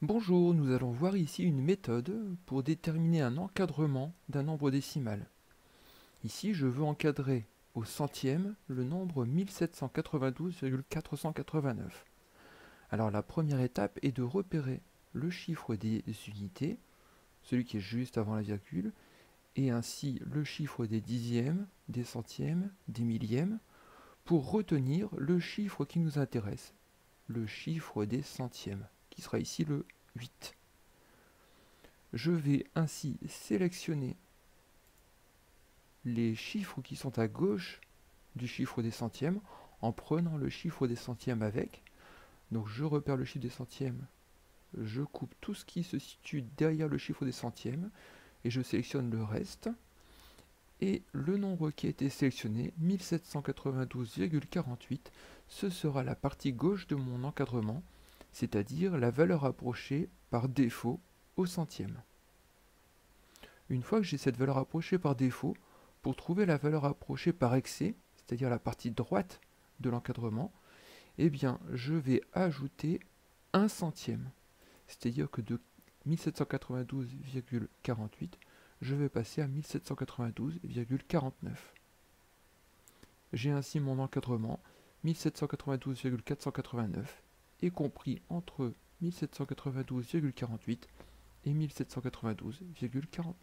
Bonjour, nous allons voir ici une méthode pour déterminer un encadrement d'un nombre décimal. Ici, je veux encadrer au centième le nombre 1792,489. Alors la première étape est de repérer le chiffre des unités, celui qui est juste avant la virgule, et ainsi le chiffre des dixièmes, des centièmes, des millièmes, pour retenir le chiffre qui nous intéresse, le chiffre des centièmes, qui sera ici le 8. Je vais ainsi sélectionner les chiffres qui sont à gauche du chiffre des centièmes en prenant le chiffre des centièmes avec. Donc je repère le chiffre des centièmes, je coupe tout ce qui se situe derrière le chiffre des centièmes et je sélectionne le reste. Et le nombre qui a été sélectionné, 1792,48, ce sera la partie gauche de mon encadrement, c'est-à-dire la valeur approchée par défaut au centième. Une fois que j'ai cette valeur approchée par défaut, pour trouver la valeur approchée par excès, c'est-à-dire la partie droite de l'encadrement, eh bien, je vais ajouter un centième. C'est-à-dire que de 1792,48, je vais passer à 1792,49. J'ai ainsi mon encadrement 1792,489 est compris entre 1792,48 et 1792,49.